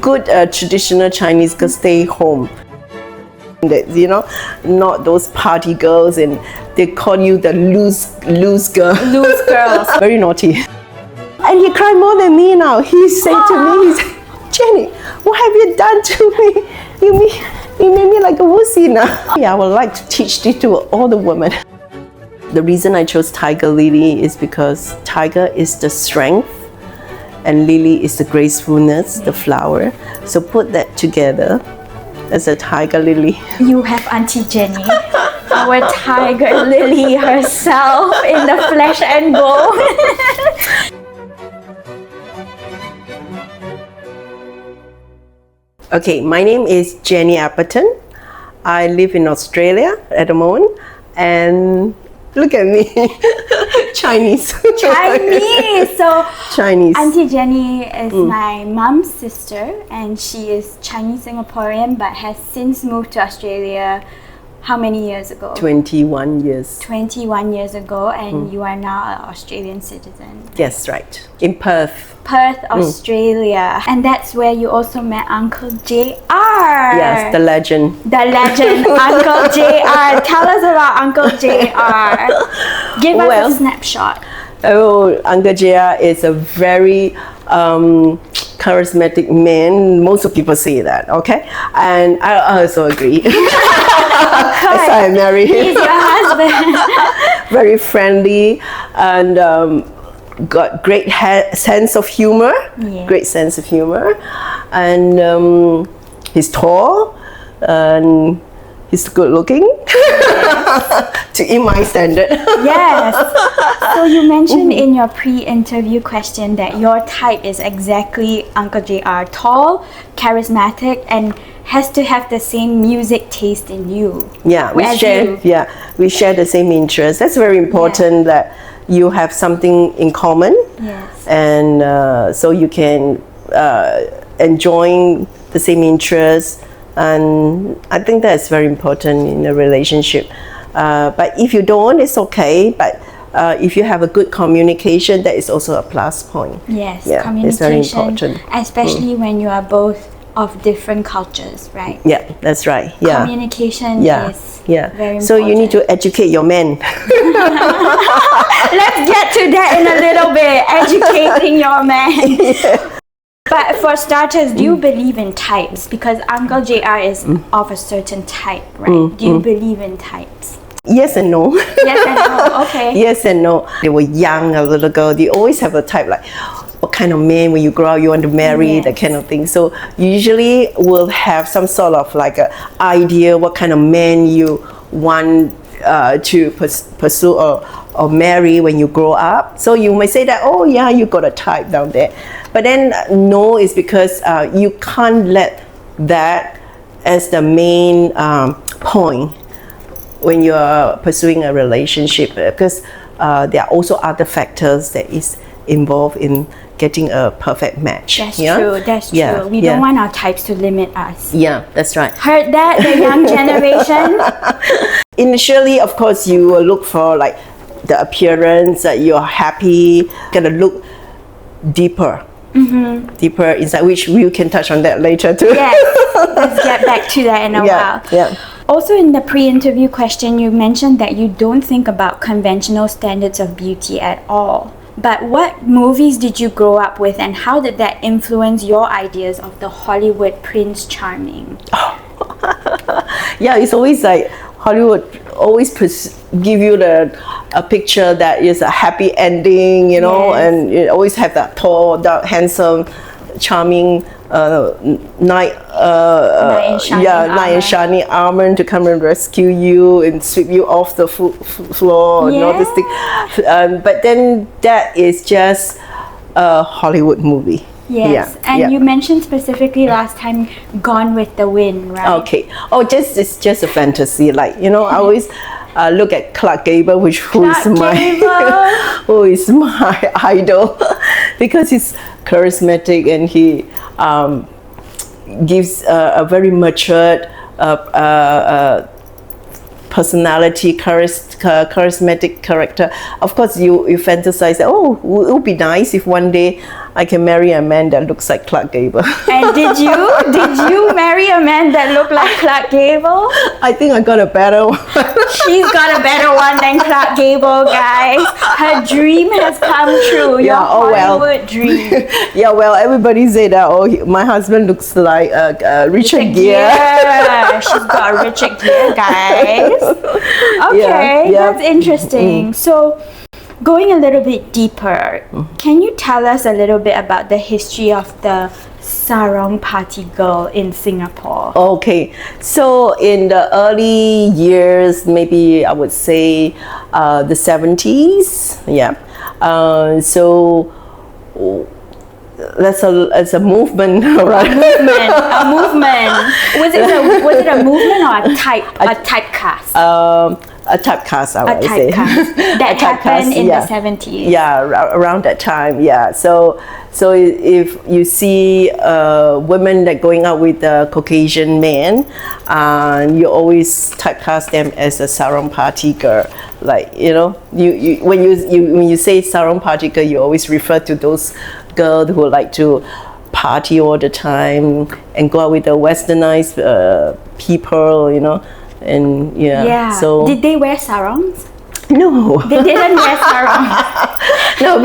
good traditional Chinese girl stay home. That, you know, not those party girls, and they call you the loose girl. Loose girls. Very naughty. And he cried more than me now. He said to me, he said, Jenny, what have you done to me? You made me like a wussy now. Yeah, I would like to teach this to all the women. The reason I chose tiger lily is because tiger is the strength and lily is the gracefulness, the flower. So put that together as a tiger lily. You have Auntie Jenny, our tiger lily herself in the flesh and bone. Okay, my name is Jenny Appleton. I live in Australia at the moment, and look at me, Chinese. Chinese. So Chinese. Auntie Jenny is my mom's sister, and she is Chinese Singaporean, but has since moved to Australia. How many years ago? 21 years. 21 years ago, and you are now an Australian citizen. Yes, right. In Perth. Perth, Australia. And that's where you also met Uncle JR. Yes, the legend. The legend, Uncle JR. Tell us about Uncle JR. Give us a snapshot. Oh, Uncle JR is a very charismatic man. Most of people say that, okay? And I also agree. That's why I married him. He's your husband. Very friendly and got great sense of humor. Yeah. Great sense of humor. And he's tall and he's good looking. In my standard. Yes. So you mentioned in your pre-interview question that your type is exactly Uncle JR. Tall, charismatic, and has to have the same music taste in you. Yeah, we share the same interests. That's very important, that you have something in common. Yes. And so you can enjoy the same interests. And I think that's very important in a relationship. But if you don't, it's okay. But if you have a good communication, that is also a plus point. Yes, yeah, communication, it's very important. Especially when you are both of different cultures, right? Yeah, that's right. Yeah. Communication is very important. So you need to educate your men. Let's get to that in a little bit. Educating your man. Yeah. But for starters, do you believe in types? Because Uncle JR is of a certain type, right? Do you believe in types? Yes and no. Yes and no, okay. Yes and no. They were young, a little girl. They always have a type, like what kind of man when you grow up you want to marry, that kind of thing. So usually we'll have some sort of like an idea what kind of man you want to pursue or marry when you grow up. So you may say that, oh yeah, you got a type down there. But then no, is because you can't let that as the main point when you're pursuing a relationship, because there are also other factors that is involved in getting a perfect match. That's true, that's true. We don't want our types to limit us. Yeah, that's right. Heard that, the young generation? Initially, of course, you will look for like the appearance, that you're happy, gonna look deeper. Deeper inside, which we can touch on that later too. Yes, let's get back to that in a while. Yeah. Also in the pre-interview question, you mentioned that you don't think about conventional standards of beauty at all. But what movies did you grow up with, and how did that influence your ideas of the Hollywood Prince Charming? Yeah, it's always like Hollywood always give you a picture that is a happy ending, you know, and you always have that tall, dark, handsome, charming knight in shiny armor to come and rescue you and sweep you off the floor and all this thing. But then that is just a Hollywood movie. Yes, and you mentioned specifically last time Gone with the Wind, right? Okay. Oh, it's just a fantasy. Like, you know, I always look at Clark Gable, who is my idol, because he's charismatic and he gives a very matured personality, charismatic character. Of course, you fantasize that, oh, it would be nice if one day I can marry a man that looks like Clark Gable. And did you marry a man that looked like Clark Gable? I think I got a better one. She's got a better one than Clark Gable, guys. Her dream has come true. Your Hollywood dream. Yeah, well, everybody say that. Oh, my husband looks like Richard Gere. She's got Richard Gere, guys. Okay, that's interesting. So, going a little bit deeper, can you tell us a little bit about the history of the Sarong Party Girl in Singapore? Okay, so in the early years, maybe I would say the 70s, so that's a movement, right? A movement. Was it a movement or a typecast? A typecast, I would say. That happened in the 70s. Yeah, around that time. Yeah. So if you see women that going out with a Caucasian man, you always typecast them as a Sarong Party Girl. Like, you know, when you say Sarong Party Girl, you always refer to those girls who like to party all the time and go out with the westernized people, you know. And so did they wear sarongs? No, they didn't wear sarongs. No,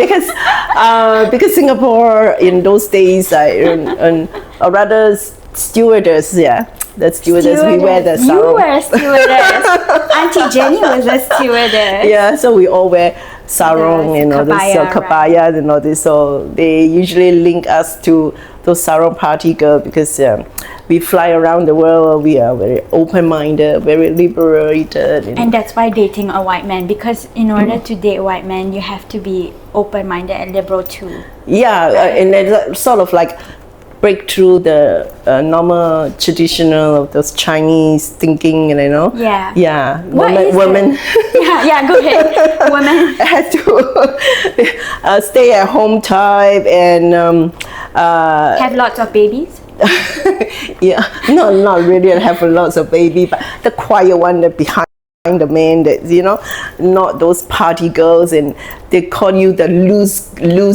because Singapore in those days, or rather stewardess, the stewardess, we wear the sarong. You were a stewardess. Auntie Jenny was a stewardess. Yeah, so we all wear sarong, you know, this kabaya, right? You know, this. So they usually link us to those Sarong Party Girl because we fly around the world. We are very open-minded, very liberated. You know. And that's why dating a white man, because in order to date a white man, you have to be open-minded and liberal too. Yeah, and it's sort of like break through the normal traditional of those Chinese thinking, you know. Yeah. Yeah. Women. Yeah. Go ahead. Women have to stay at home type and have lots of babies. Yeah. No, not really have lots of baby, but the quiet one that behind the man, that, you know, not those party girls, and they call you the loose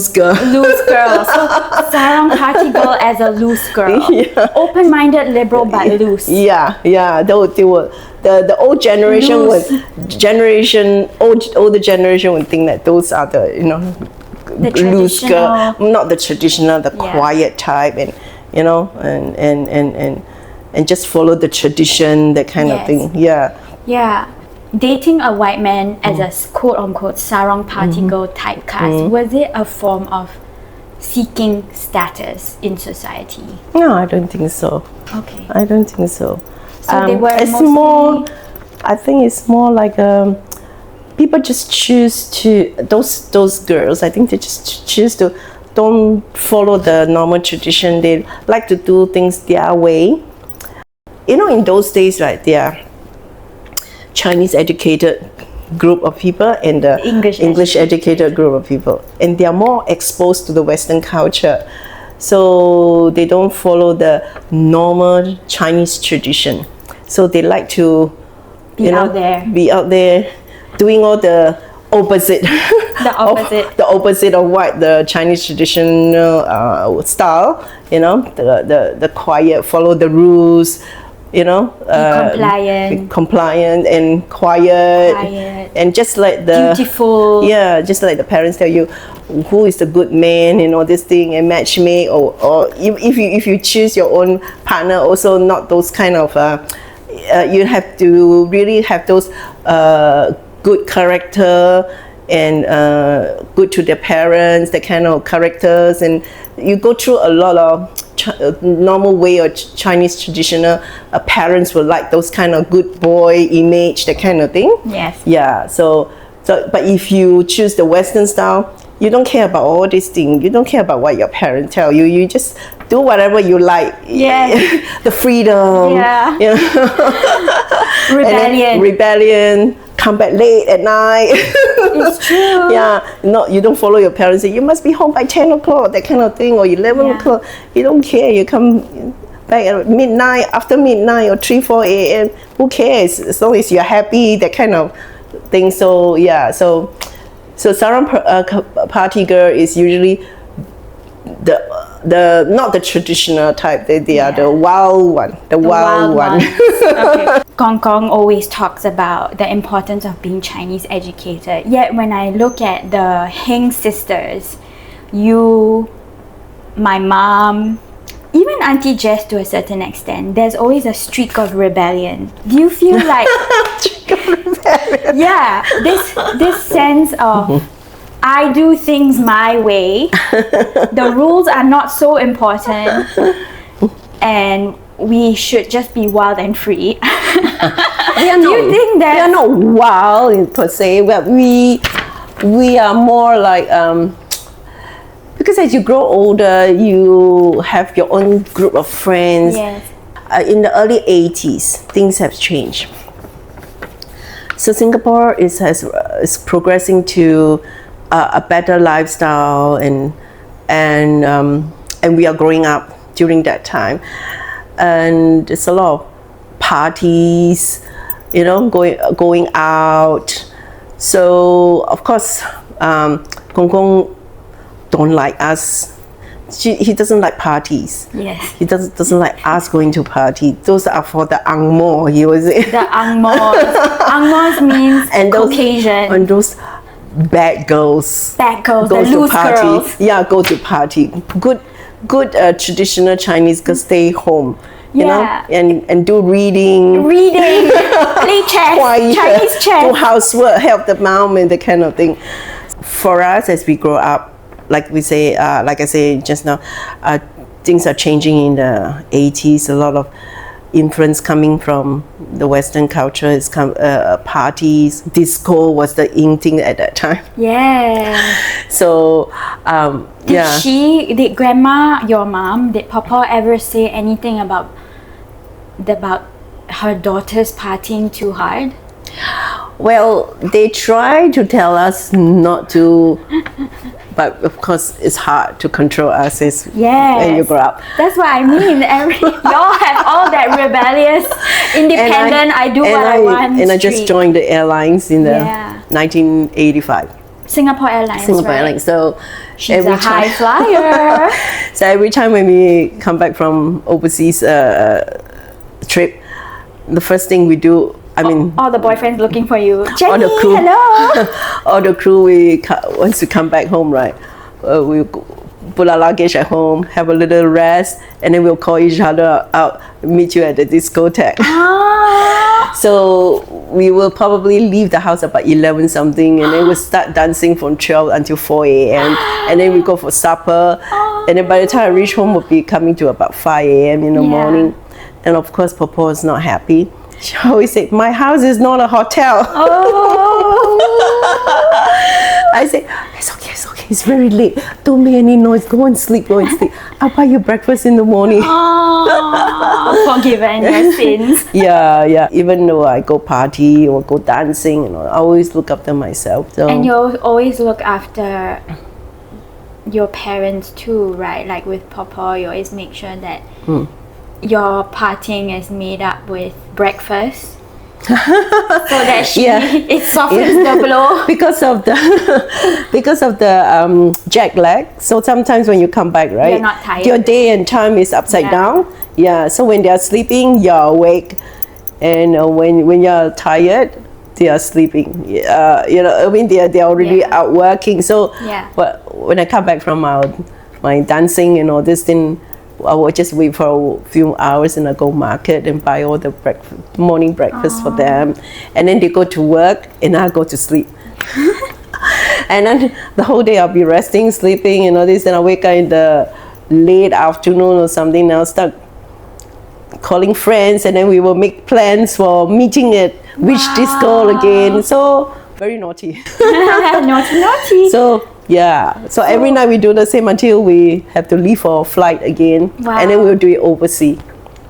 girl. Loose girl. So Sarong Party Girl as a loose girl. Yeah. Open-minded, liberal, but loose. Yeah. They were the old generation older generation would think that those are the, you know, the loose girl, not the traditional, the quiet type, and you know, and just follow the tradition, that kind of thing. Yeah. Dating a white man as a quote-unquote Sarong Party Girl typecast, was it a form of seeking status in society? No, I don't think so. Okay. I don't think so. So they were it's mostly... more, I think it's more like people just choose to, those girls, I think they just choose to don't follow the normal tradition. They like to do things their way. You know, in those days, right, they are Chinese educated group of people and the English educated group of people, and they are more exposed to the Western culture, so they don't follow the normal Chinese tradition. So they like to be out there doing all the opposite the opposite of what the Chinese traditional style, you know, the quiet, follow the rules, you know, compliant and quiet, and just like the beautiful, just like the parents tell you who is the good man, you know, this thing, and match make, or if you choose your own partner, also not those kind of you have to really have those good character and good to their parents, that kind of characters, and you go through a lot of normal way or Chinese traditional parents will like those kind of good boy image, that kind of thing. Yes. Yeah. So but if you choose the Western style, you don't care about all these things. You don't care about what your parents tell you. You just do whatever you like. Yeah. The freedom. Yeah. You know? Rebellion. Rebellion. Come back late at night. It's true. Yeah. No, you don't follow your parents. Say you must be home by 10 o'clock, that kind of thing, or 11 o'clock. You don't care. You come back at midnight, after midnight, or 3-4 a.m. Who cares? As long as you're happy, that kind of thing. So yeah. So Sarong Party Girl is usually the not the traditional type. They are the wild one. The wild one. Okay. Gong Gong always talks about the importance of being Chinese educated. Yet when I look at the Heng sisters, you, my mom, even Auntie Jess to a certain extent, there's always a streak of rebellion. Do you feel like yeah, this sense of I do things my way, the rules are not so important, and we should just be wild and free? Do you think that we are not wild per se, but we are more like because as you grow older, you have your own group of friends. Yes. In the early 80s, things have changed. So Singapore is progressing to a better lifestyle, and we are growing up during that time, and there's a lot of parties, you know, going out. So of course, Gong Gong don't like us. He doesn't like parties. Yes. He doesn't like us going to party. Those are for the Ang Mo, he was saying. The Ang Mo's. Ang Mo's means And those, Caucasian. and those bad girls. Bad girls, Go the to loose party. girls. Yeah, go to party. Good traditional Chinese girls stay home. You Yeah. know, and do reading. Reading, play chess, Quiet, Chinese do chess. housework, help the mom and that kind of thing. For us, as we grow up, like we say, like I say just now, things are changing in the 80s. A lot of influence coming from the Western culture. It's parties, disco was the in thing at that time. Yeah. So yeah. Did grandma, your mom, did Papa ever say anything about her daughters partying too hard? Well, they try to tell us not to, but of course it's hard to control us when you grow up. That's what I mean. Y'all have all that rebellious, independent, I do what I want. And I just streak. joined the airlines in the 1985. Singapore Airlines. Singapore right? Airlines. So She's a high flyer. So every time when we come back from overseas trip, the first thing we do, I mean, all the boyfriends looking for you. Jenny, all the crew, hello. all the crew, once we come back home, right, we put our luggage at home, have a little rest, and then we'll call each other out, meet you at the discotheque. Ah. So we will probably leave the house about 11 something, and then we'll start dancing from 12 until 4 a.m. And then we go for supper, and then by the time I reach home, we'll be coming to about 5 a.m. in the morning. And of course, Papa is not happy. She always say, "My house is not a hotel." Oh. I say, it's okay, it's very late. Don't make any noise, go and sleep. I'll buy you breakfast in the morning. Oh, forgiven your sins. Yeah. Even though I go party or go dancing, I always look after myself. So. And you always look after your parents too, right? Like with Papa, you always make sure that your partying is made up with breakfast. So that it softens the blow. Because of the jet lag. So sometimes when you come back, right, you're not tired. Your day and time is upside down. Yeah. So when they are sleeping, you're awake, and when you're tired, they are sleeping. I mean they are already out working. So but when I come back from my dancing and all this thing, I will just wait for a few hours and I go market and buy all the morning breakfast for them, and then they go to work and I go to sleep. And then the whole day I'll be resting, sleeping and all this, and I wake up in the late afternoon or something, and I'll start calling friends, and then we will make plans for meeting at which disco again. So very naughty. Naughty. So every night we do the same until we have to leave for a flight again. Wow. And then we'll do it overseas.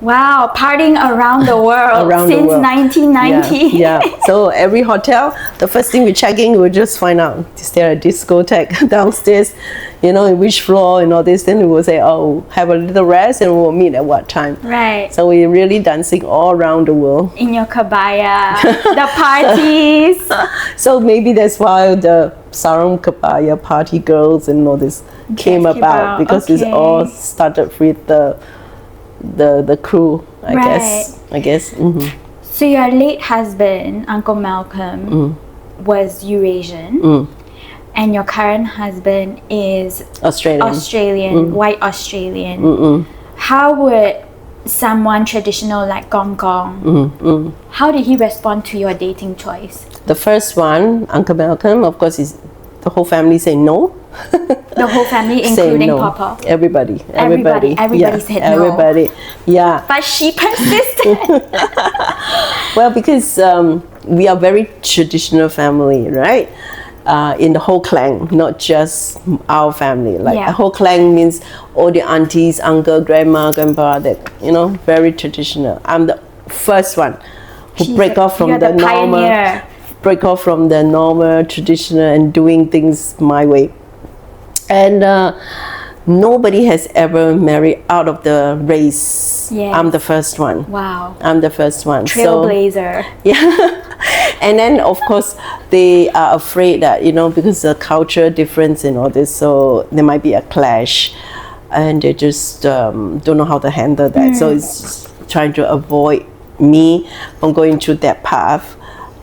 Wow, partying around the world since 1990. Yeah. So every hotel, the first thing we check in, we'll just find out, is there a discotheque downstairs, in which floor and all this. Then we will say, have a little rest and we'll meet at what time. Right. So we're really dancing all around the world. In your kabaya, the parties. So maybe that's why the Sarong Party Girls and all this came about because it's all started with the crew, I guess. So your late husband, Uncle Malcolm, was Eurasian, and your current husband is Australian, white Australian. How would someone traditional like Gong Gong, how did he respond to your dating choice? The first one, Uncle Malcolm, of course, the whole family say no. The whole family, including no. Papa? Everybody said no. Everybody, yeah. But she persisted. Well, because we are very traditional family, right? In the whole clan, not just our family. Like the whole clan means all the aunties, uncle, grandma, grandpa, that, very traditional. I'm the first one who break off from the normal, traditional, and doing things my way. And nobody has ever married out of the race. Yes. I'm the first one. Wow. I'm the first one. Trailblazer. So, yeah. And then, of course, they are afraid that, because the culture difference and all this, so there might be a clash. And they just don't know how to handle that. So it's trying to avoid me from going through that path.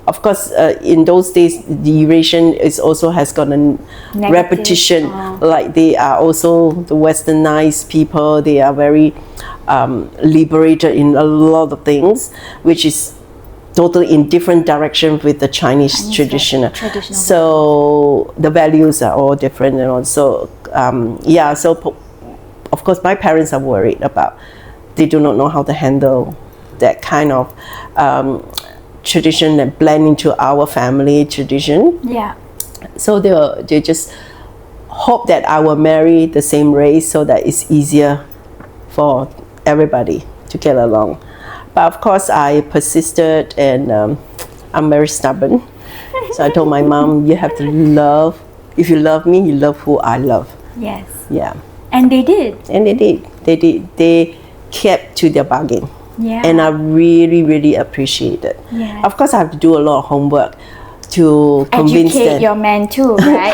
Of course, in those days, the Eurasian also has got a repetition. Like they are also the westernized people. They are very liberated in a lot of things, which is totally in different direction with the Chinese traditional. So the values are all different, and also So of course, my parents are worried about. They do not know how to handle that kind of tradition and blend into our family tradition. Yeah. So they just hope that I will marry the same race so that it's easier for everybody to get along. But of course, I persisted, and I'm very stubborn. So I told my mom, you have to love. If you love me, you love who I love. Yes. Yeah. And they did. And they did. They kept to their bargain. Yeah. And I really, really appreciate it. Yeah. Of course, I have to do a lot of homework to convince them. Educate your man too, right?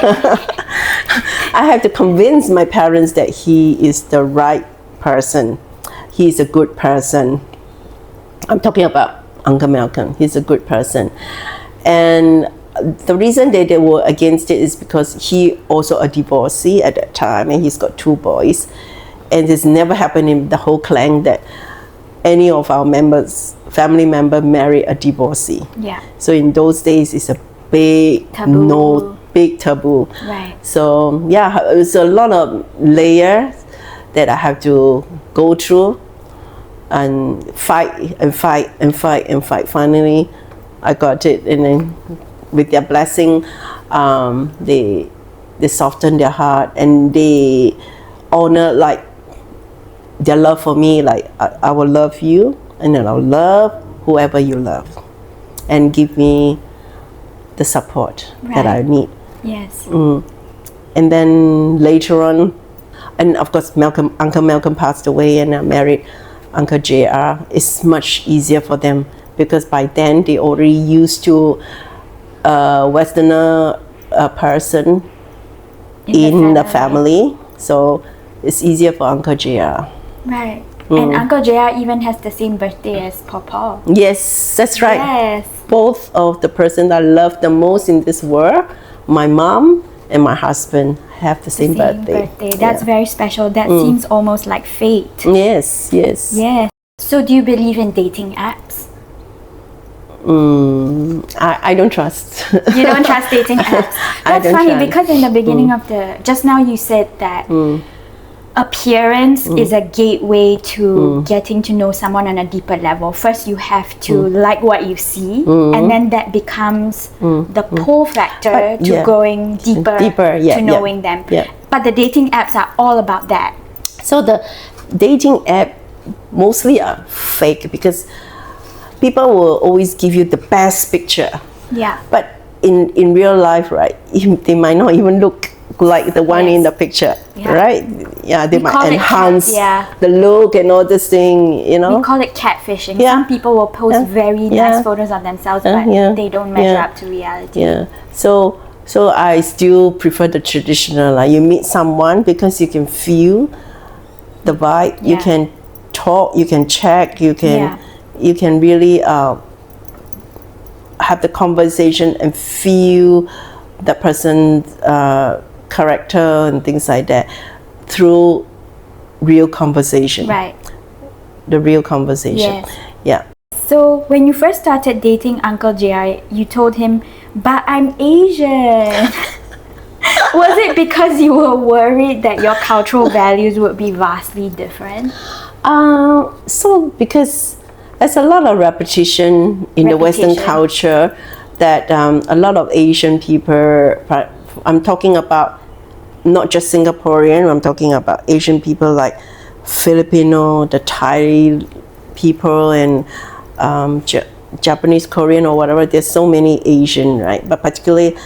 I have to convince my parents that he is the right person. He's a good person. I'm talking about Uncle Malcolm. He's a good person. And the reason that they were against it is because he also a divorcee at that time, and he's got 2 boys. And it's never happened in the whole clan that any of our family member marry a divorcee. Yeah. So in those days, it's a big taboo. Big taboo. Right. So it's a lot of layers that I have to go through and fight. Finally, I got it, and then with their blessing, they soften their heart, and they honor like their love for me, like I will love you, and then I'll love whoever you love, and give me the support that I need. Yes. And then later on, and of course Uncle Malcolm passed away, and I married Uncle JR. It's much easier for them because by then they already used to a Westerner person in the family. So it's easier for Uncle JR. Right. And Uncle JR even has the same birthday as Papa. Yes, that's right. Yes. Both of the person I love the most in this world, my mom and my husband, have the same birthday. That's very special. That seems almost like fate. Yes. Yes. So do you believe in dating apps? I don't trust. You don't trust dating apps? That's funny because in the beginning of just now you said that appearance is a gateway to getting to know someone on a deeper level. First, you have to like what you see, and then that becomes the pull factor to going deeper to knowing them. But the dating apps are all about that. So the dating app mostly are fake because people will always give you the best picture. Yeah. But in real life, right, they might not even look like the one in the picture, right? Yeah, they might enhance the look and all this thing, We call it catfishing. Some people will post very nice photos of themselves, but they don't measure up to reality. Yeah. So So I still prefer the traditional. Like you meet someone because you can feel the vibe. You Yeah. can talk. You can check. You Yeah. can really have the conversation and feel the person's character and things like that through real conversation. Right. The real conversation. Yes. Yeah. So when you first started dating Uncle JR, you told him, "But I'm Asian." Was it because you were worried that your cultural values would be vastly different? So because there's a lot of repetition in the Western Repetition. culture that a lot of Asian people, I'm talking about not just Singaporean, I'm talking about Asian people like Filipino, the Thai people, and Japanese, Korean, or whatever. There's so many Asian, right? But particularly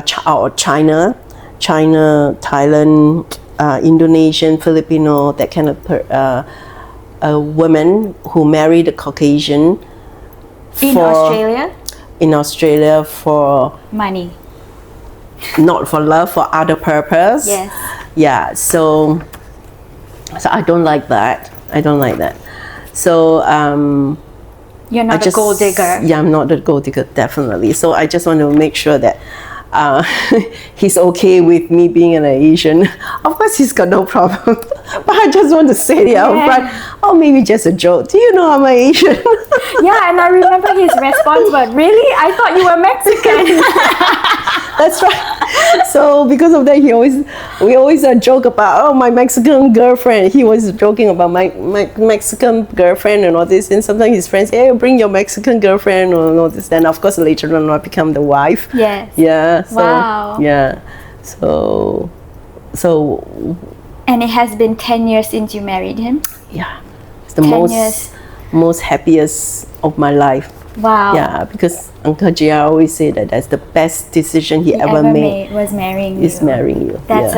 China, Thailand, Indonesian, Filipino, that kind of women who marry the Caucasian In Australia for money. not for love, for other purpose. Yes. Yeah. So I don't like that. So You're not a gold digger. Yeah, I'm not a gold digger, definitely. So I just want to make sure that he's okay with me being an Asian. Of course, he's got no problem. But I just want to say it out front. Oh, maybe just a joke. Do you know I'm Asian? Yeah, and I remember his response was, "Really? I thought you were Mexican." That's right. So because of that, we always joke about, oh, my Mexican girlfriend. He was joking about my Mexican girlfriend and all this. And sometimes his friends say, hey, bring your Mexican girlfriend and all this. Then of course later on I become the wife. Yes. Yeah. So, Wow. Yeah. So. And it has been 10 years since you married him? Yeah. It's the 10 years. most happiest of my life. Wow. Yeah, because Uncle JR always say that that's the best decision he ever made. Was marrying Is you. marrying you. That's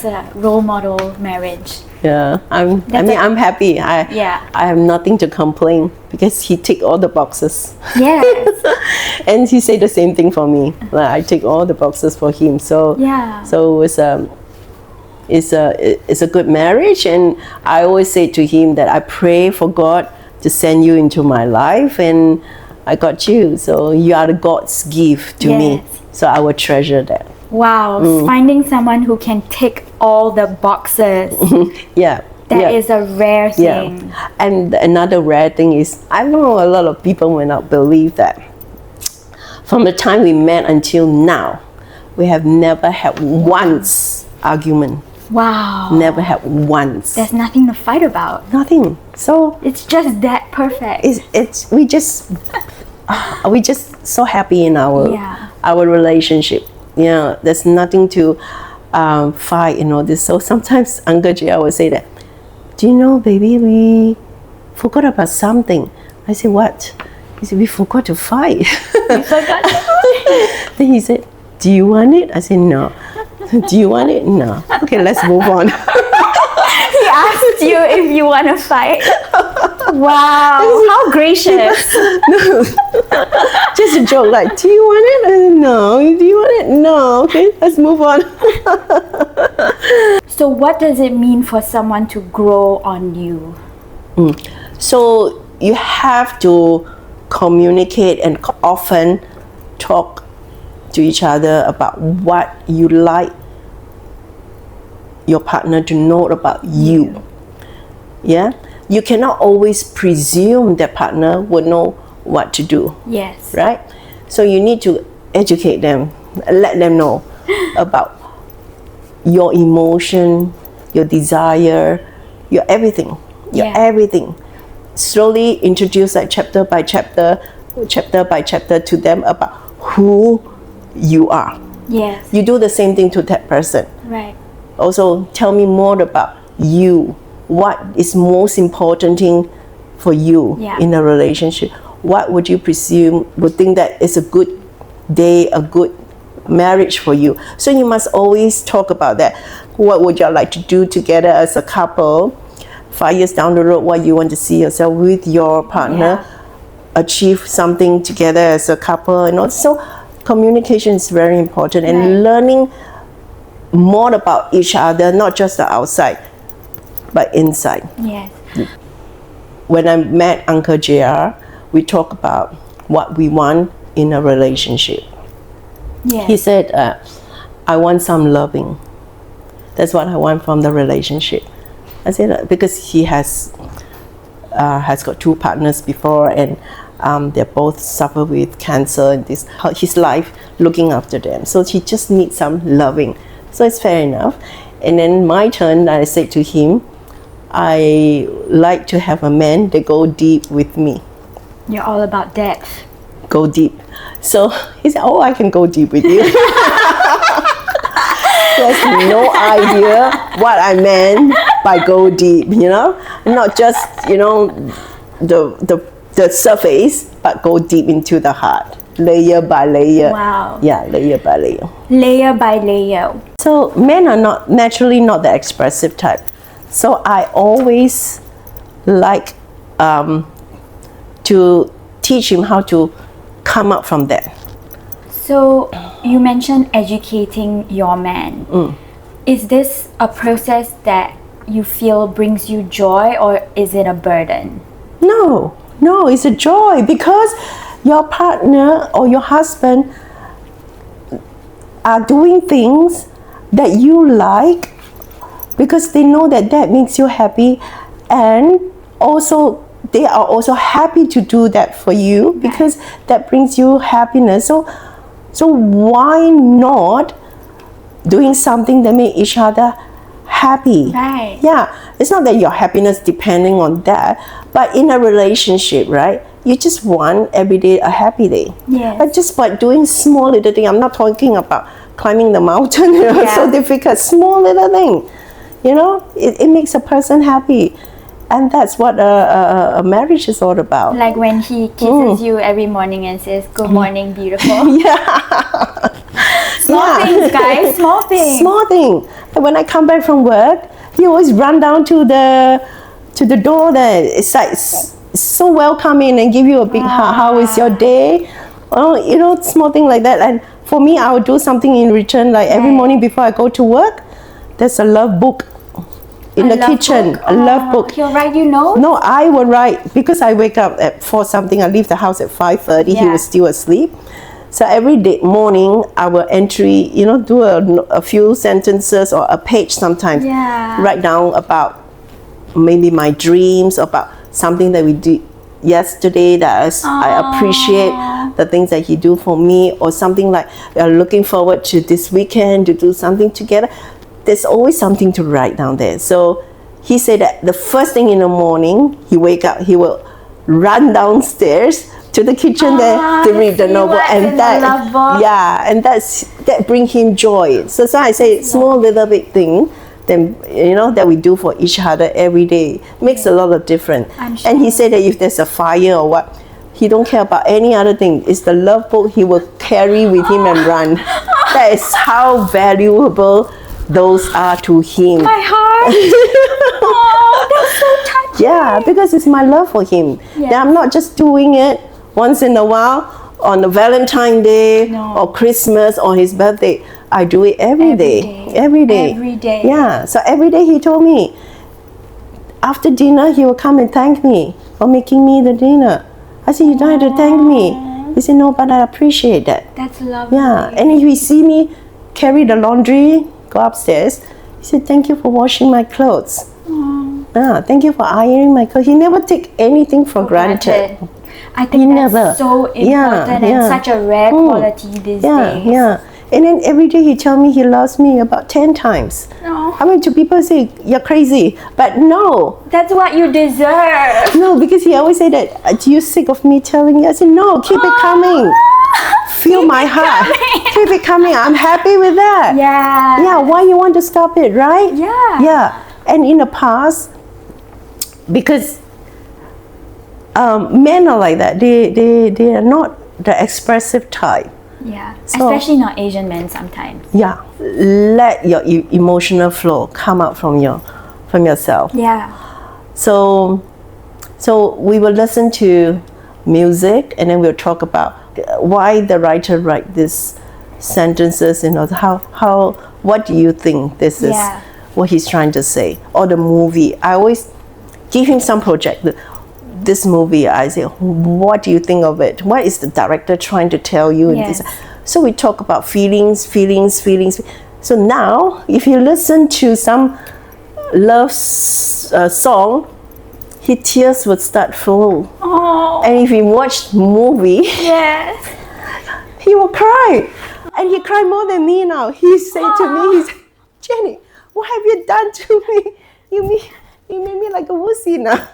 a role model marriage. Yeah, I'm happy. I have nothing to complain because he tick all the boxes. Yes. And he said the same thing for me. Like, I tick all the boxes for him. So Yeah. So it's a good marriage, and I always say to him that I pray for God to send you into my life, and I got you. So you are the God's gift to me. Yes. So I will treasure that. Wow, finding someone who can tick all the boxes. Yeah. That is a rare thing. Yeah. And another rare thing is, I know a lot of people will not believe that. From the time we met until now, we have never had once argument. Wow. Never had once. There's nothing to fight about. Nothing. So It's just that perfect. we just so happy in our relationship. Yeah, there's nothing to fight and all this. So sometimes Uncle JR will say that, do you know, baby, we forgot about something. I said, what? He said, we forgot to fight. You forgot to Then he said, do you want it? I said, no. Do you want it? No. Okay, let's move on. He asked you if you want to fight. Wow, how gracious. Just a joke, like, do you want it? I said, no. Do you want it? No. Okay, let's move on. So what does it mean for someone to grow on you? So you have to communicate and often talk to each other about what you like your partner to know about you. Yeah? You cannot always presume that partner would know what to do. Yes. Right? So you need to educate them, let them know about your emotion, your desire, your everything. Your everything. Slowly introduce like chapter by chapter to them about who you are. Yes. You do the same thing to that person. Right. Also, tell me more about you. What is most important thing for you in a relationship? What would you would think that is a good day, a good marriage for you? So you must always talk about that. What would you like to do together as a couple? 5 years down the road, what you want to see yourself with your partner, achieve something together as a couple, and also communication is very important, and Right. learning more about each other, not just the outside, but inside. Yes. When I met Uncle JR, we talk about what we want in a relationship. Yes. He said, I want some loving. That's what I want from the relationship. I said, because he has got 2 partners before, and they both suffer with cancer, and his life looking after them. So he just needs some loving. So it's fair enough. And then my turn, I said to him, I like to have a man that go deep with me. You're all about depth. Go deep. So he said, oh, I can go deep with you. He has no idea what I meant by go deep, not just, the surface, but go deep into the heart, layer by layer. Wow. Yeah, layer by layer. Layer by layer. So men are not naturally not the expressive type. So I always like to teach him how to come up from that. So you mentioned educating your man. Is this a process that you feel brings you joy, or is it a burden? No, it's a joy, because your partner or your husband are doing things that you like, because they know that makes you happy, and also they are also happy to do that for you, because that brings you happiness. So why not doing something that make each other happy? Right. Yeah, it's not that your happiness depending on that, but in a relationship, right, you just want every day a happy day. Yes. But just by doing small little thing, I'm not talking about climbing the mountain, so difficult, small little thing, it makes a person happy. And that's what a marriage is all about. Like when he kisses you every morning and says, "Good morning, beautiful." Small things, guys. Small things. Small thing. And when I come back from work, he always run down to the door there. It's like so welcoming and give you a big hug. How is your day? Small thing like that. And for me, I would do something in return. Like every morning before I go to work, there's a love book in the kitchen. A love book. He'll write you notes? No, I will write, because I wake up at 4 something. I leave the house at 5:30. He was still asleep. So every day morning, I will do a few sentences or a page sometimes. Yeah. Write down about maybe my dreams, about something that we did yesterday that I appreciate, the things that he do for me, or something like we are looking forward to this weekend to do something together. There's always something to write down there. So he said that the first thing in the morning, he wake up, he will run downstairs to the kitchen there to read the novel, and that bring him joy. So I say small little big thing, then that we do for each other every day makes a lot of difference. Sure. And he said that if there's a fire or what, he don't care about any other thing. It's the love book he will carry with him and run. That is how valuable those are to him. My heart. Oh, that's so touching. Yeah, because it's my love for him. Yes. That I'm not just doing it once in a while on the Valentine's Day or Christmas or his birthday. I do it every day. Every day. Yeah. So every day he told me, after dinner he will come and thank me for making me the dinner. I said, you don't have to thank me. He said, no, but I appreciate that. That's lovely. Yeah. And if he see me carry the laundry, go upstairs, he said, thank you for washing my clothes. Thank you for ironing my clothes. He never take anything for granted. I think that's so important and such a rare quality these days. Yeah. And then every day he tell me he loves me about 10 times. I mean, to people say, you're crazy. But no. That's what you deserve. No, because he always say that, are you sick of me telling you? I said, no, keep it coming. Feel my heart. Keep it coming. I'm happy with that. Yeah. Yeah, why you want to stop it, right? Yeah. Yeah. And in the past, because men are like that. They are not the expressive type. Yeah, so, especially not Asian men sometimes. Yeah, let your emotional flow come out from yourself. Yeah. So we will listen to music, and then we'll talk about why the writer write these sentences, how what do you think this is what he's trying to say, or the movie. I always give him some project. This movie, I say, what do you think of it? What is the director trying to tell you? Yes. So we talk about feelings. So now, if you listen to some love song, his tears would start flow. Oh. And if he watched movie, Yes. he will cry. And he cried more than me now. He said to me, he said, Jenny, what have you done to me? You made me like a wussy now.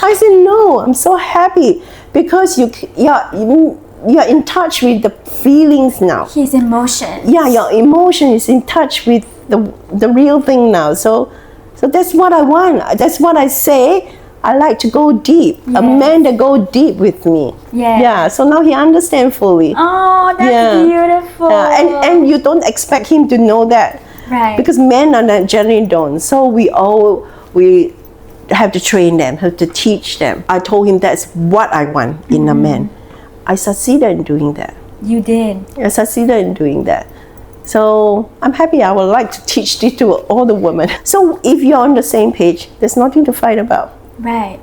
I said, no, I'm so happy because you're in touch with the feelings now. His emotion. Yeah, your emotion is in touch with the real thing now. So that's what I want. That's what I say. I like to go deep. Yes. A man that go deep with me. Yes. Yeah. So now he understands fully. Oh, that's beautiful. And you don't expect him to know that. Right. Because men generally don't. So we have to train them, have to teach them. I told him that's what I want in a man. I succeeded in doing that. You did. I succeeded in doing that. So I'm happy. I would like to teach this to all the women. So if you're on the same page, there's nothing to fight about. Right.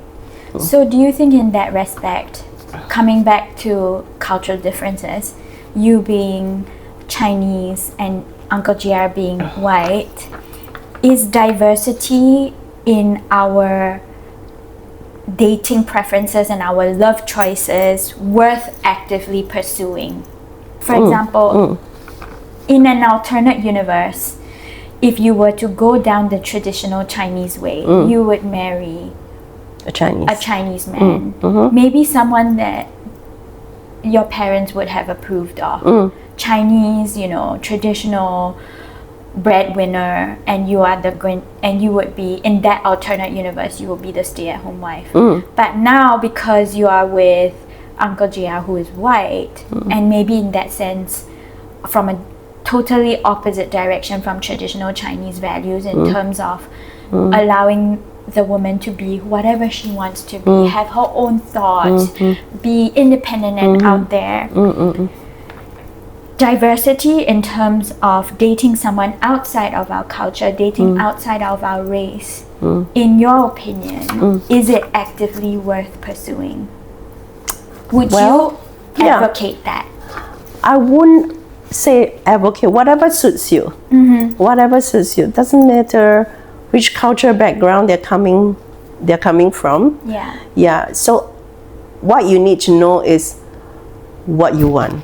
So do you think in that respect, coming back to cultural differences, you being Chinese and Uncle JR being white, is diversity in our dating preferences and our love choices worth actively pursuing? For example, in an alternate universe, if you were to go down the traditional Chinese way, you would marry a Chinese man. Maybe someone that your parents would have approved of. Chinese, traditional breadwinner, and you would be in that alternate universe, you will be the stay-at-home wife. But now, because you are with Uncle JR, who is white, and maybe in that sense from a totally opposite direction from traditional Chinese values in terms of allowing the woman to be whatever she wants to be, have her own thoughts, be independent and out there. Diversity in terms of dating someone outside of our culture, dating outside of our race, in your opinion, is it actively worth pursuing? Would you advocate that? I wouldn't say advocate. Whatever suits you. Whatever suits you. Doesn't matter which cultural background they're coming from. Yeah. So what you need to know is what you want.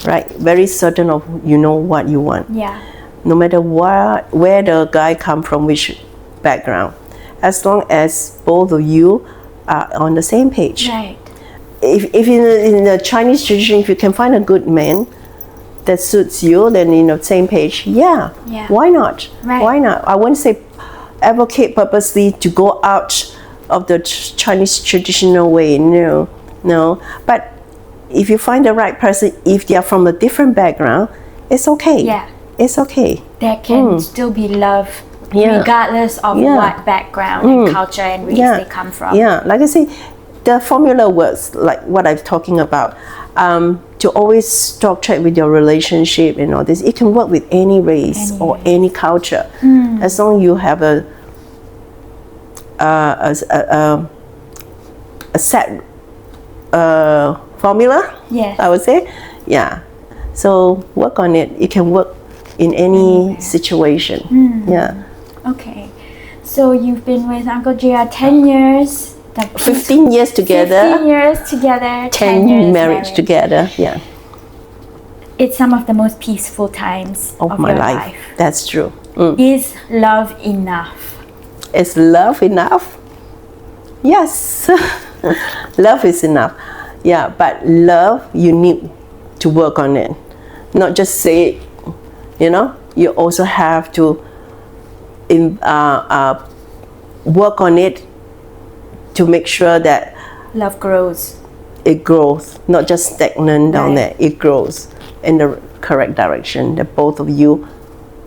Right? Very certain of what you want. Yeah. No matter where the guy come from, which background. As long as both of you are on the same page. Right. If in the Chinese tradition, if you can find a good man that suits you, then in the same page, why not? Right. Why not? I wouldn't say advocate purposely to go out of the Chinese traditional way. No. But if you find the right person, if they are from a different background, it's okay. Yeah. It's okay. There can still be love regardless of what background and culture and race they come from. Yeah, like I say, the formula works, like what I'm talking about. To always talk track with your relationship and all this, it can work with any race or any culture, as long as you have a set formula. Yes. I would say, so work on it. It can work in any situation. Okay, so you've been with Uncle JR 10 years. 15 years together. 15 years together. 10 years marriage together. Yeah. It's some of the most peaceful times of my your life. That's true. Is love enough? Is love enough? Yes. Love is enough. Yeah, but love, you need to work on it. Not just say it, you also have to work on it to make sure that love grows. It grows, not just stagnant down there. It grows in the correct direction, that both of you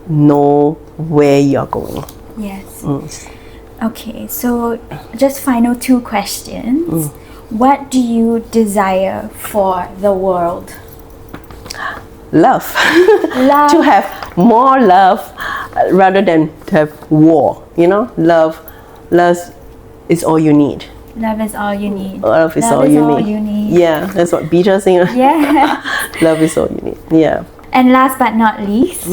know where you're going. Yes. Okay, so just final 2 questions. What do you desire for the world? Love. Love. To have more love rather than to have war. You know, love is all you need. Love is all you need. Love is all you need. Yeah, that's what Beatles sing. Yeah. Love is all you need. Yeah. And last but not least,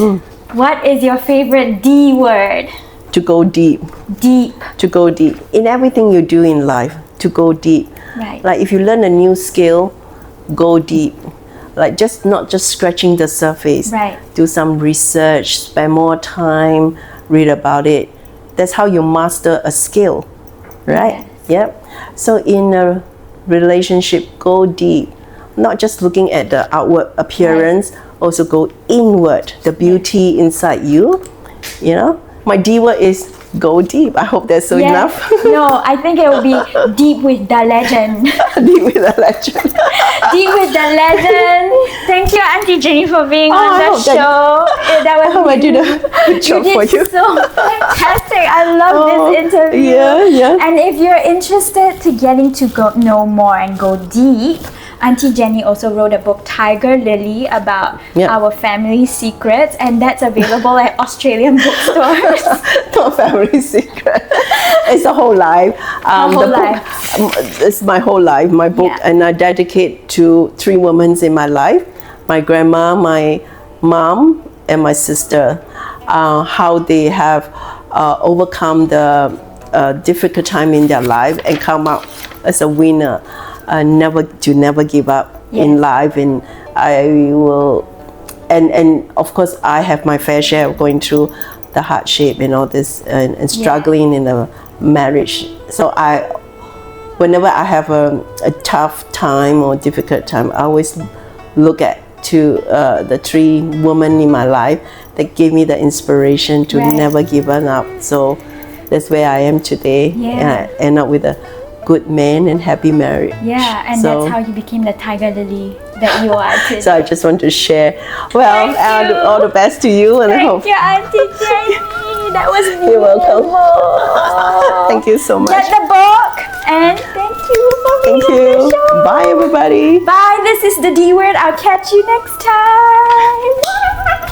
what is your favorite D word? To go deep. Deep. To go deep in everything you do in life. To go deep. Right. Like if you learn a new skill, go deep. Like not just scratching the surface. Right. Do some research, spend more time, read about it. That's how you master a skill, right? Yes. Yep. So in a relationship, go deep. Not just looking at the outward appearance, also go inward, the beauty inside you. You know, my D word is go deep. I hope that's enough. No, I think it will be deep with the legend. Deep with the legend. Deep with the legend. Thank you, Auntie Jenny, for being on the show. That was I hope I did a good job for you. So fantastic. I love this interview. Yeah. And if you're interested to getting to know more and go deep, Auntie Jenny also wrote a book, Tiger Lily, about our family secrets, and that's available at Australian bookstores. Not family secret. It's a whole life. Whole life. It's my whole life, my book, and I dedicate to 3 women in my life: my grandma, my mom, and my sister. How they have overcome the difficult time in their life and come out as a winner. Never give up in life, and I will, and of course I have my fair share of going through the hardship and all this and struggling in a marriage. So whenever I have a tough time or difficult time, I always look to the 3 women in my life that gave me the inspiration to never give up. So that's where I am today, and I end up with a good man and happy marriage. Yeah, and that's how you became the Tiger Lily that you are today. So I just want to share. Well, all the best to you, and I hope. Thank you, Auntie Jenny. That was beautiful. You're welcome. Thank you so much. Get the book, and thank you for being on the show. Bye, everybody. Bye. This is the D word. I'll catch you next time.